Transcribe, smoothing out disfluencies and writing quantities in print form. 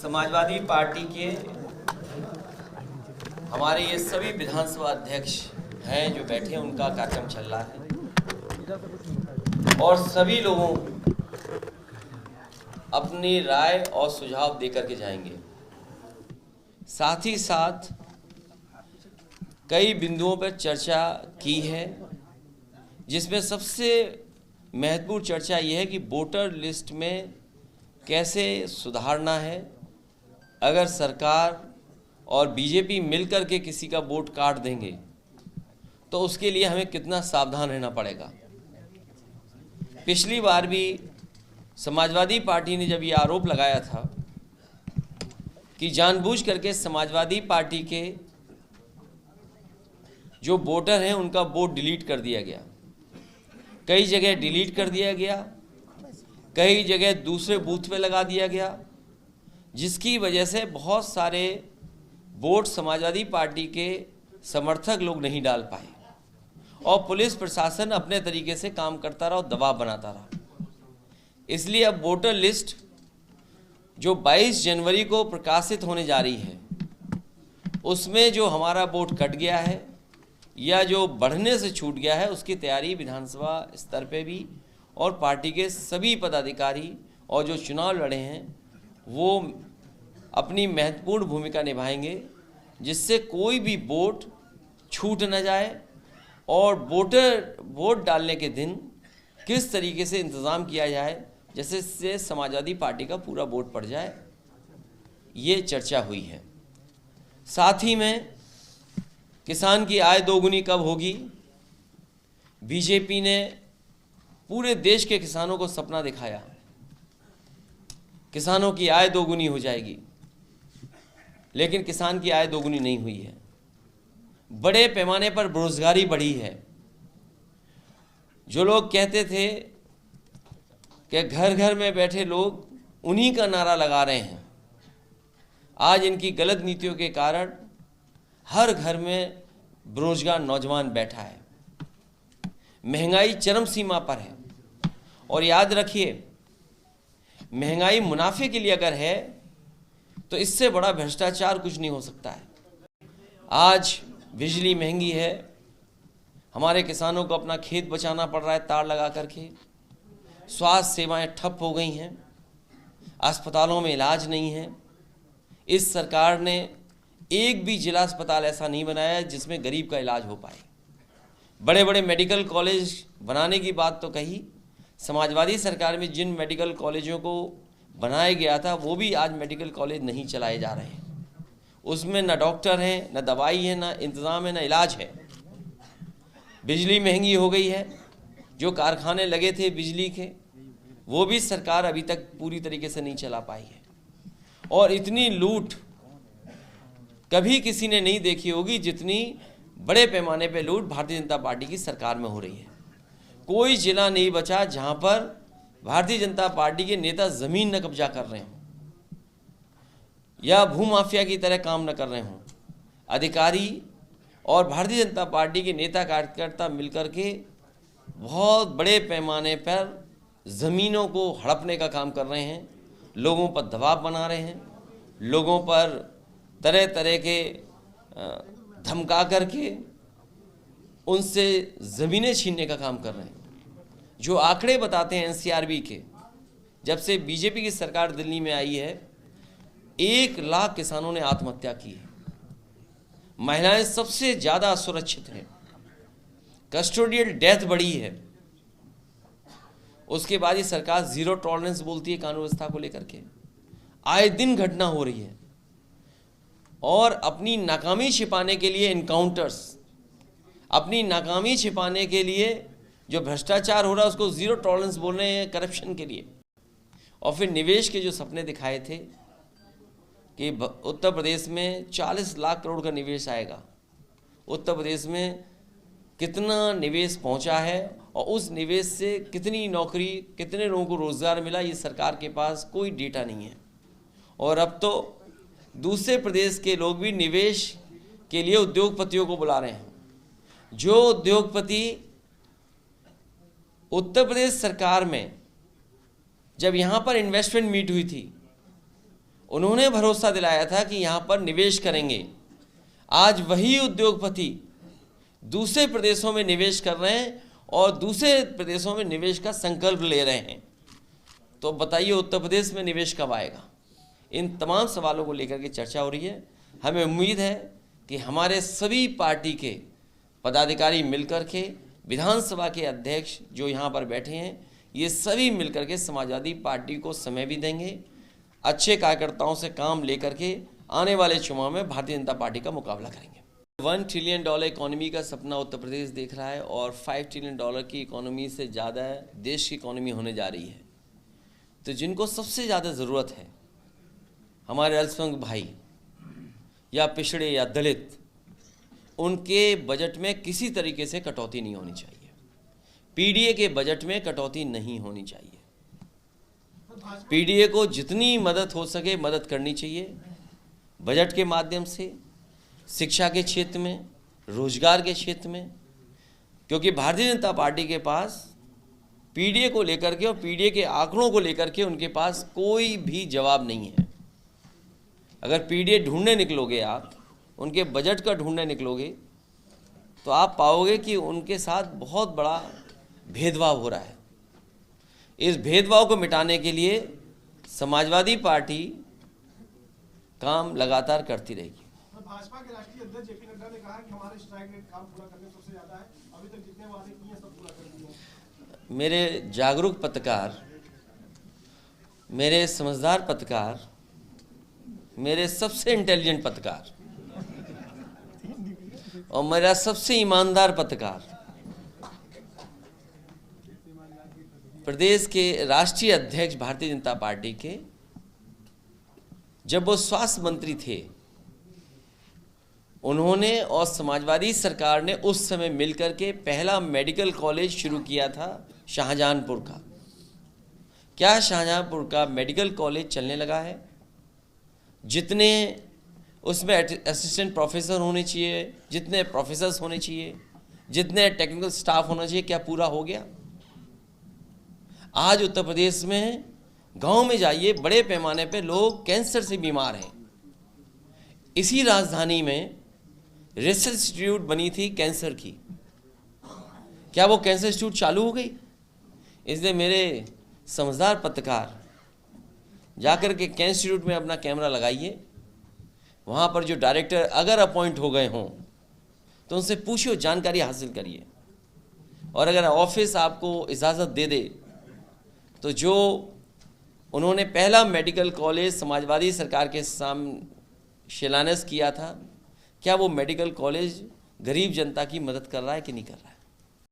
Samajwadi party के हमारे ये सभी विधानसभा अध्यक्ष हैं जो बैठे हैं, उनका कार्यक्रम चल रहा है और सभी लोगों अपनी राय और सुझाव देकर के जाएंगे। साथ ही साथ कई बिंदुओं पर चर्चा की है, जिसमें सबसे महत्वपूर्ण चर्चा यह है कि वोटर लिस्ट में कैसे सुधारना है। अगर सरकार और बीजेपी मिलकर के किसी का वोट काट देंगे तो उसके लिए हमें कितना सावधान रहना पड़ेगा। पिछली बार भी समाजवादी पार्टी ने जब ये आरोप लगाया था कि जानबूझ करके समाजवादी पार्टी के जो वोटर हैं उनका वोट डिलीट कर दिया गया, कई जगह डिलीट कर दिया गया, कई जगह दूसरे बूथ पे लगा दिया गया, जिसकी वजह से बहुत सारे वोट समाजवादी पार्टी के समर्थक लोग नहीं डाल पाए और पुलिस प्रशासन अपने तरीके से काम करता रहा और दबाव बनाता रहा। इसलिए अब वोटर लिस्ट जो 22 जनवरी को प्रकाशित होने जा रही है, उसमें जो हमारा वोट कट गया है या जो बढ़ने से छूट गया है, उसकी तैयारी विधानसभा स्तर पे भी और पार्टी के सभी पदाधिकारी और जो चुनाव लड़े हैं वो अपनी महत्वपूर्ण भूमिका निभाएंगे, जिससे कोई भी वोट छूट न जाए और वोट डालने के दिन किस तरीके से इंतज़ाम किया जाए जैसे से समाजवादी पार्टी का पूरा वोट पड़ जाए, ये चर्चा हुई है। साथ ही में किसान की आय दोगुनी कब होगी, बीजेपी ने पूरे देश के किसानों को सपना दिखाया, किसानों की आय दोगुनी हो जाएगी, लेकिन किसान की आय दोगुनी नहीं हुई है। बड़े पैमाने पर बेरोजगारी बढ़ी है। जो लोग कहते थे कि घर घर में बैठे लोग उन्हीं का नारा लगा रहे हैं, आज इनकी गलत नीतियों के कारण हर घर में बेरोजगार नौजवान बैठा है। महंगाई चरम सीमा पर है और याद रखिए, महंगाई मुनाफे के लिए अगर है तो इससे बड़ा भ्रष्टाचार कुछ नहीं हो सकता है। आज बिजली महंगी है, हमारे किसानों को अपना खेत बचाना पड़ रहा है तार लगा करके, स्वास्थ्य सेवाएं ठप हो गई हैं, अस्पतालों में इलाज नहीं है। इस सरकार ने एक भी जिला अस्पताल ऐसा नहीं बनाया जिसमें गरीब का इलाज हो पाए। बड़े बड़े मेडिकल कॉलेज बनाने की बात तो कही, समाजवादी सरकार में जिन मेडिकल कॉलेजों को बनाया गया था वो भी आज मेडिकल कॉलेज नहीं चलाए जा रहे हैं। उसमें न डॉक्टर हैं, न दवाई है, न इंतज़ाम है, न इलाज है। बिजली महंगी हो गई है, जो कारखाने लगे थे बिजली के वो भी सरकार अभी तक पूरी तरीके से नहीं चला पाई है। और इतनी लूट कभी किसी ने नहीं देखी होगी जितनी बड़े पैमाने पे लूट भारतीय जनता पार्टी की सरकार में हो रही है। कोई जिला नहीं बचा जहां पर भारतीय जनता पार्टी के नेता ज़मीन न कब्जा कर रहे हों या भूमाफिया की तरह काम न कर रहे हों। अधिकारी और भारतीय जनता पार्टी के नेता कार्यकर्ता मिलकर के बहुत बड़े पैमाने पर ज़मीनों को हड़पने का काम कर रहे हैं, लोगों पर दबाव बना रहे हैं, लोगों पर तरह तरह के धमका करके उनसे ज़मीनें छीनने का काम कर रहे हैं। जो आंकड़े बताते हैं एनसीआरबी के, जब से बीजेपी की सरकार दिल्ली में आई है 1 लाख किसानों ने आत्महत्या की है। महिलाएं सबसे ज़्यादा असुरक्षित हैं, कस्टोडियल डेथ बढ़ी है। उसके बाद ये सरकार ज़ीरो टॉलरेंस बोलती है कानून व्यवस्था को लेकर के। आए दिन घटना हो रही है और अपनी नाकामी छिपाने के लिए इनकाउंटर्स, अपनी नाकामी छिपाने के लिए जो भ्रष्टाचार हो रहा है उसको ज़ीरो टॉलरेंस बोल रहे हैं करप्शन के लिए। और फिर निवेश के जो सपने दिखाए थे कि उत्तर प्रदेश में 40 लाख करोड़ का निवेश आएगा, उत्तर प्रदेश में कितना निवेश पहुंचा है और उस निवेश से कितनी नौकरी, कितने लोगों को रोज़गार मिला, ये सरकार के पास कोई डेटा नहीं है। और अब तो दूसरे प्रदेश के लोग भी निवेश के लिए उद्योगपतियों को बुला रहे हैं। जो उद्योगपति उत्तर प्रदेश सरकार में जब यहाँ पर इन्वेस्टमेंट मीट हुई थी उन्होंने भरोसा दिलाया था कि यहाँ पर निवेश करेंगे। आज वही उद्योगपति दूसरे प्रदेशों में निवेश कर रहे हैं और दूसरे प्रदेशों में निवेश का संकल्प ले रहे हैं। तो बताइए उत्तर प्रदेश में निवेश कब आएगा? इन तमाम सवालों को लेकर के चर्चा हो रही है। हमें उम्मीद है कि हमारे सभी पार्टी के पदाधिकारी मिलकर के, विधानसभा के अध्यक्ष जो यहाँ पर बैठे हैं, ये सभी मिलकर के समाजवादी पार्टी को समय भी देंगे, अच्छे कार्यकर्ताओं से काम लेकर के आने वाले चुनाव में भारतीय जनता पार्टी का मुकाबला करेंगे। $1 ट्रिलियन इकोनॉमी का सपना उत्तर प्रदेश देख रहा है और $5 ट्रिलियन की इकोनॉमी से ज़्यादा देश की इकोनॉमी होने जा रही है। तो जिनको सबसे ज़्यादा ज़रूरत है, हमारे अल्पसंख्यक भाई या पिछड़े या दलित, उनके बजट में किसी तरीके से कटौती नहीं होनी चाहिए। पीडीए के बजट में कटौती नहीं होनी चाहिए। पीडीए को जितनी मदद हो सके मदद करनी चाहिए, बजट के माध्यम से, शिक्षा के क्षेत्र में, रोजगार के क्षेत्र में, क्योंकि भारतीय जनता पार्टी के पास पीडीए को लेकर के और पीडीए के आंकड़ों को लेकर के उनके पास कोई भी जवाब नहीं है। अगर पीडीए ढूंढने निकलोगे आप, उनके बजट का ढूंढने निकलोगे, तो आप पाओगे कि उनके साथ बहुत बड़ा भेदभाव हो रहा है। इस भेदभाव को मिटाने के लिए समाजवादी पार्टी काम लगातार करती रहेगी। भाजपा के राष्ट्रीय अध्यक्ष जेपी नड्डा ने कहा कि हमारे स्ट्राइक रेट काम पूरा करने सबसे ज्यादा है, अभी तक जितने वादे किए सब पूरा कर दिए। मेरे जागरूक पत्रकार, मेरे समझदार पत्रकार, मेरे सबसे इंटेलिजेंट पत्रकार और मेरा सबसे ईमानदार पत्रकार, प्रदेश के राष्ट्रीय अध्यक्ष भारतीय जनता पार्टी के, जब वो स्वास्थ्य मंत्री थे, उन्होंने और समाजवादी सरकार ने उस समय मिलकर के पहला मेडिकल कॉलेज शुरू किया था शाहजहांपुर का। क्या शाहजहांपुर का मेडिकल कॉलेज चलने लगा है? जितने उसमें असिस्टेंट प्रोफेसर होने चाहिए, जितने प्रोफेसर्स होने चाहिए, जितने टेक्निकल स्टाफ होना चाहिए, क्या पूरा हो गया? आज उत्तर प्रदेश में गांव में जाइए, बड़े पैमाने पे लोग कैंसर से बीमार हैं। इसी राजधानी में रिसर्च इंस्टीट्यूट बनी थी कैंसर की, क्या वो कैंसर इंस्टीट्यूट चालू हो गई? इसलिए मेरे समझदार पत्रकार जाकर के कैंसर इंस्टीट्यूट में अपना कैमरा लगाइए, वहाँ पर जो डायरेक्टर अगर अपॉइंट हो गए हों तो उनसे पूछिए, जानकारी हासिल करिए, और अगर ऑफिस आपको इजाज़त दे दे तो जो उन्होंने पहला मेडिकल कॉलेज समाजवादी सरकार के सामने शिलान्यास किया था, क्या वो मेडिकल कॉलेज गरीब जनता की मदद कर रहा है कि नहीं कर रहा है?